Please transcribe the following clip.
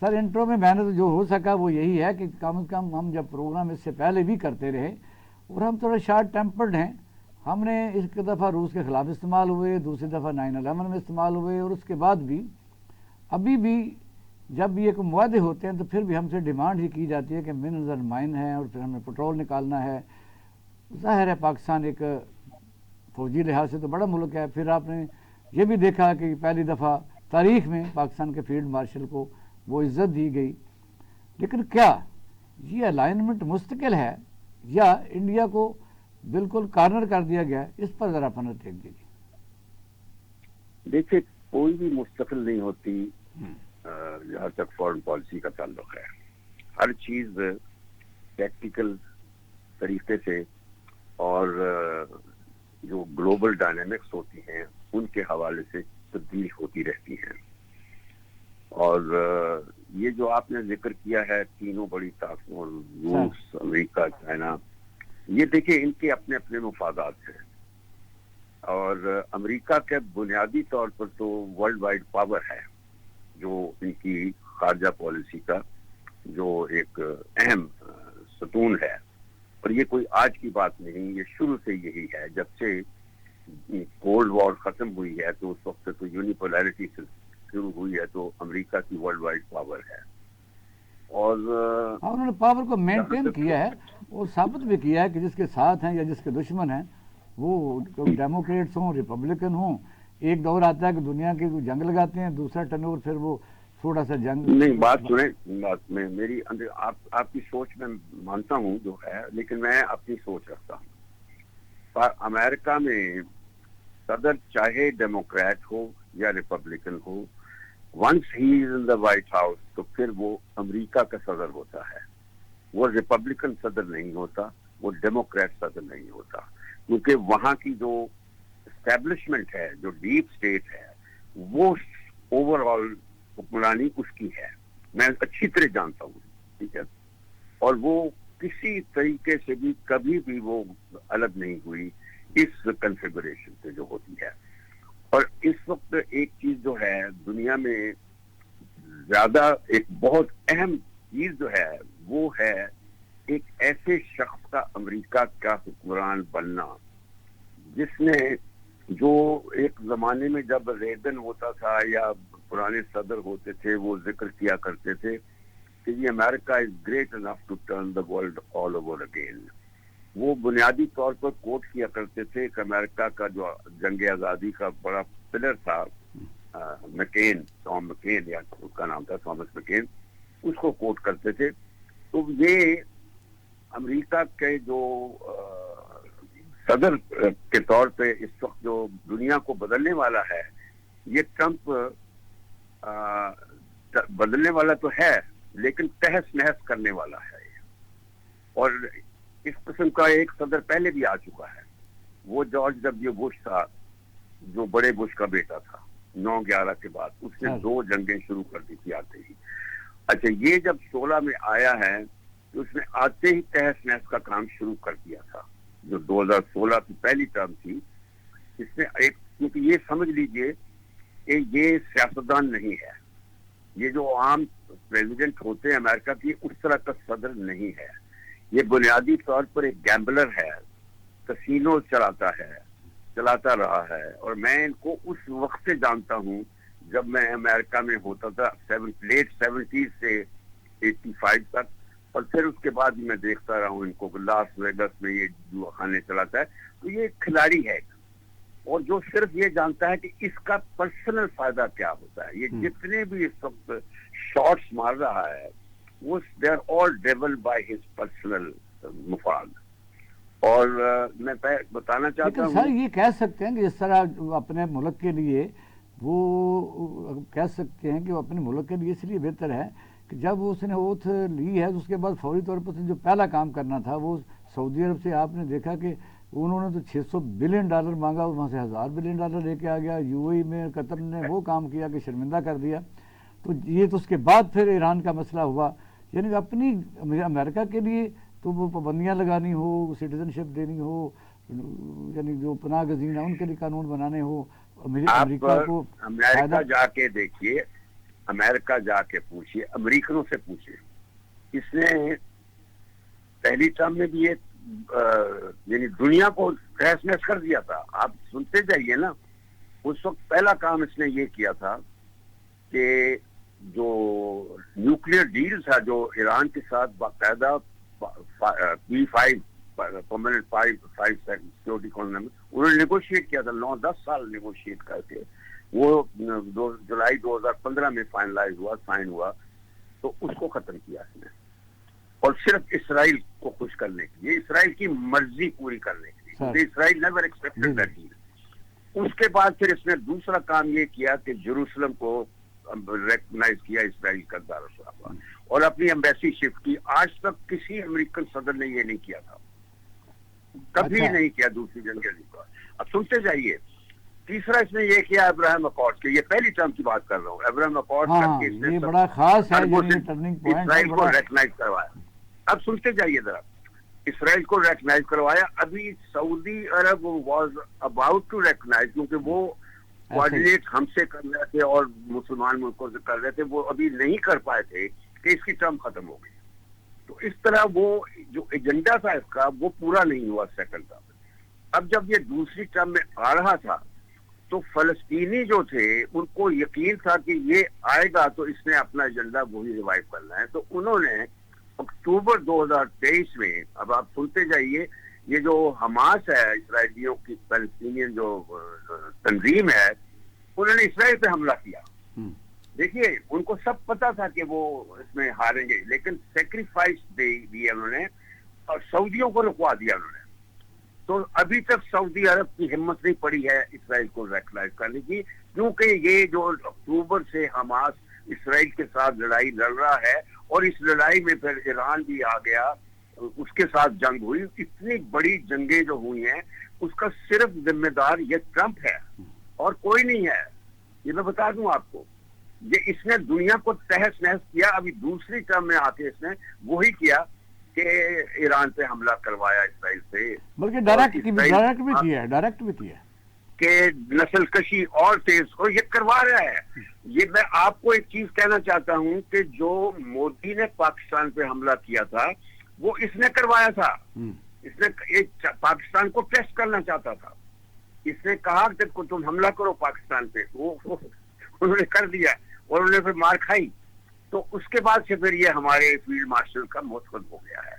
سر intro میں میں نے تو جو ہو سکا وہ یہی ہے کہ کم از کم ہم جب پروگرام اس سے پہلے بھی کرتے رہے اور ہم تھوڑا شارٹ ٹیمپرڈ ہیں. ہم نے ایک دفعہ روس کے خلاف استعمال ہوئے, دوسری دفعہ 9/11 میں استعمال ہوئے, اور اس کے بعد بھی ابھی بھی جب یہ کوئی معاہدے ہوتے ہیں تو پھر بھی ہم سے ڈیمانڈ ہی کی جاتی ہے کہ منرلز اینڈ مائن ہیں اور پھر ہمیں پٹرول نکالنا ہے. ظاہر ہے پاکستان ایک فوجی لحاظ سے تو بڑا ملک ہے. پھر آپ نے یہ بھی دیکھا کہ پہلی دفعہ تاریخ میں پاکستان کے فیلڈ مارشل کو وہ عزت دی گئی. لیکن کیا یہ الائنمنٹ مستقل ہے یا انڈیا کو بالکل کارنر کر دیا گیا؟ اس پر ذرا اپنا ٹیک دیجیے. دیکھیے کوئی بھی مستقل نہیں ہوتی جہاں تک فارن پالیسی کا تعلق ہے. ہر چیز ٹیکٹیکل طریقے سے اور جو گلوبل ڈائنامکس ہوتی ہیں ان کے حوالے سے تبدیل ہوتی رہتی ہیں. اور یہ جو آپ نے ذکر کیا ہے تینوں بڑی طاقتوں روس, امریکہ, چائنا, یہ دیکھیں ان کے اپنے اپنے مفادات ہیں. اور امریکہ کے بنیادی طور پر تو ورلڈ وائڈ پاور ہے جو ان کی خارجہ پالیسی کا جو ایک اہم ستون ہے. اور یہ کوئی آج کی بات نہیں, یہ شروع سے یہی ہے. جب سے کولڈ وار ختم ہوئی ہے تو اس وقت تو یونیپولرٹی سے شروع ہوئی ہے تو امریکہ کی ورلڈ وائڈ پاور ہے. اور انہوں نے پاور کو مینٹین کیا ہے اور ثابت بھی کیا ہے کہ جس کے ساتھ ہیں یا جس کے دشمن ہیں وہ ڈیموکریٹس ہوں, ریپبلکن ہوں, ایک دور آتا ہے کہ دنیا کے جنگ لگاتے ہیں, دوسرا ٹرن پھر وہ تھوڑا سا جنگ. نہیں بات سنیں, بات میں میری آپ کی سوچ میں مانتا ہوں جو ہے, لیکن میں اپنی سوچ رکھتا ہوں. امریکہ میں صدر چاہے ڈیموکریٹ ہو یا ریپبلکن ہو, once he is in the White House تو پھر وہ امریکہ کا صدر ہوتا ہے. وہ ریپبلکن صدر نہیں ہوتا, وہ ڈیموکریٹ صدر نہیں ہوتا, کیونکہ وہاں کی جو اسٹیبلشمنٹ ہے, جو ڈیپ اسٹیٹ ہے, وہ اوور آل حکمرانی اس کی ہے. میں اچھی طرح جانتا ہوں, ٹھیک ہے, اور وہ کسی طریقے سے بھی کبھی بھی وہ الگ نہیں ہوئی اس کنفیگریشن سے جو ہوتی ہے. اور اس وقت ایک چیز جو ہے دنیا میں زیادہ ایک بہت اہم چیز جو ہے وہ ہے ایک ایسے شخص کا امریکہ کا حکمران بننا جس نے, جو ایک زمانے میں جب ریگن ہوتا تھا یا پرانے صدر ہوتے تھے وہ ذکر کیا کرتے تھے کہ یہ America is great enough to turn the world all over again. وہ بنیادی طور پر کوٹ کیا کرتے تھے کہ امریکہ کا جو جنگ آزادی کا بڑا پلر تھا مکین, ٹام مکین یا اس کا نام تھا تھامس مکین, اس کو کوٹ کرتے تھے. تو یہ امریکہ کے جو صدر کے طور پہ اس وقت جو دنیا کو بدلنے والا ہے, یہ ٹرمپ بدلنے والا تو ہے لیکن تہس نہس کرنے والا ہے. اور اس قسم کا ایک صدر پہلے بھی آ چکا ہے. وہ جارج ڈبلیو بش تھا جو بڑے بش کا بیٹا تھا 9/11 کے بعد, اس نے 2 جنگیں شروع کر دی تھی آتے ہی. اچھا, یہ جب 16 میں آیا ہے تو اس نے آتے ہی تہس نہس کا کام شروع کر دیا تھا. جو 2016 کی پہلی ٹرم تھی, اس نے ایک, کیونکہ یہ سمجھ لیجئے کہ یہ سیاستدان نہیں ہے, یہ جو عام پریزیڈنٹ ہوتے ہیں امریکہ کی اس طرح کا صدر نہیں ہے. یہ بنیادی طور پر ایک گیمبلر ہے, کسینو چلاتا رہا ہے. اور میں ان کو اس وقت سے جانتا ہوں جب میں امریکہ میں ہوتا تھا, لیٹ 70s سے 85 تک, اور پھر اس کے بعد میں دیکھتا رہا ہوں ان کو لاس ویگس میں یہ جوا خانے چلاتا ہے. تو یہ ایک کھلاڑی ہے اور جو صرف یہ جانتا ہے کہ اس کا پرسنل فائدہ کیا ہوتا ہے. یہ جتنے بھی اس وقت شارٹس مار رہا ہے وہ they are all driven by his personal مفاد. اور میں بتانا چاہتا ہوں, سر یہ کہہ سکتے ہیں کہ اس طرح اپنے ملک کے لیے وہ کہہ سکتے ہیں کہ وہ اپنے ملک کے لیے اس لیے بہتر ہے کہ جب اس نے اوتھ لی ہے اس کے بعد فوری طور پر جو پہلا کام کرنا تھا وہ سعودی عرب سے, آپ نے دیکھا کہ انہوں نے تو $600 بلین مانگا, وہاں سے $1000 بلین لے کے آ گیا. UAE میں قطر نے وہ کام کیا کہ شرمندہ کر دیا. تو یہ تو اس کے بعد پھر ایران کا مسئلہ ہوا. یعنی اپنی امریکہ کے لیے تو وہ پابندیاں لگانی ہو, سٹیزن شپ دینی ہو, یعنی جو پناہ گزین ہیں ان کے لیے قانون بنانے ہو, امریکہ کو امریکہ جا کے دیکھیے امریکہ جا کے پوچھیے، امریکنوں سے پوچھیے. اس نے پہلی ٹرم میں بھی یعنی دنیا کو تہس نہس کر دیا تھا. آپ سنتے جائیے نا. اس وقت پہلا کام اس نے یہ کیا تھا کہ جو نیوکلیر ڈیل تھا جو ایران کے ساتھ باقاعدہ P5 پرماننٹ 5 سیکورٹی کانفرنس انہوں نے نیگوشیٹ کیا تھا. 9-10 سال نیگوشیٹ کر کے وہ جولائی 2015 میں فائنلائز ہوا، سائن ہوا. تو اس کو ختم کیا اس نے، اور صرف اسرائیل کو خوش کرنے کے لیے، اسرائیل کی مرضی پوری کرنے کے لیے، کیونکہ اسرائیل نیور ایکسپیکٹڈ دیٹ ڈیل. اس کے بعد پھر اس نے دوسرا کام یہ کیا کہ جیروسلم کو ریکگنائز کیا اسرائیل کا دارالخلافہ، اور اپنی ایمبیسی شفٹ کی. آج تک کسی امریکن صدر نے یہ نہیں کیا تھا، کبھی نہیں کیا دوسری جنگ عظیم کا. اب سنتے جائیے. تیسرا اس نے یہ کیا ابراہیم اکارڈ کے، یہ پہلی ٹرم کی بات کر رہا ہوں، ابراہیم اکارڈ کر کے اس نے بڑا خاص ہے، اسرائیل کو ریکگنائز کروایا. اب سنتے جائیے ذرا. اسرائیل کو ریکگنائز کروایا. ابھی سعودی عرب واز اباؤٹ ٹو ریکگنائز، کیونکہ وہ کوآرڈینیٹ ہم سے کر رہے تھے اور مسلمان ملکوں سے کر رہے تھے، وہ ابھی نہیں کر پائے تھے کہ اس کی ٹرم ختم ہو گئی. تو اس طرح وہ جو ایجنڈا تھا اس کا وہ پورا نہیں ہوا سیکنڈ ٹرم. اب جب یہ دوسری ٹرم میں آ رہا تھا تو فلسطینی جو تھے ان کو یقین تھا کہ یہ آئے گا تو اس نے اپنا ایجنڈا وہی ریوائیو کرنا ہے. تو انہوں نے اکتوبر 2023 میں، اب آپ سنتے جائیے، یہ جو حماس ہے اسرائیلیوں کی فلسطینین جو تنظیم ہے، انہوں نے اسرائیل پہ حملہ کیا. دیکھیے ان کو سب پتا تھا کہ وہ اس میں ہاریں گے، لیکن سیکریفائس دی انہوں نے اور سعودیوں کو رکوا دیا انہوں نے. تو ابھی تک سعودی عرب کی ہمت نہیں پڑی ہے اسرائیل کو ریکگنائز کرنے کی، کیونکہ یہ جو اکتوبر سے حماس اسرائیل کے ساتھ لڑائی لڑ رہا ہے، اور اس لڑائی میں پھر ایران بھی آ گیا، اس کے ساتھ جنگ ہوئی. اتنی بڑی جنگیں جو ہوئی ہیں اس کا صرف ذمہ دار یہ ٹرمپ ہے اور کوئی نہیں ہے. یہ میں بتا دوں آپ کو، یہ اس نے دنیا کو تہس نہس کیا. ابھی دوسری ٹرم میں آ کے اس نے وہی کیا کہ ایران پہ حملہ کروایا اسرائیل سے، بلکہ ڈائریکٹ بھی کیا کہ نسل کشی اور تیز ہو، یہ کروا رہا ہے. یہ میں آپ کو ایک چیز کہنا چاہتا ہوں کہ جو مودی نے پاکستان پہ حملہ کیا تھا وہ اس نے کروایا تھا. اس نے پاکستان کو ٹیسٹ کرنا چاہتا تھا. اس نے کہا کہ تم حملہ کرو پاکستان پہ، وہ انہوں نے کر دیا اور انہوں نے پھر مار کھائی. تو اس کے بعد سے پھر یہ ہمارے فیلڈ مارشل کا موت ہو گیا ہے.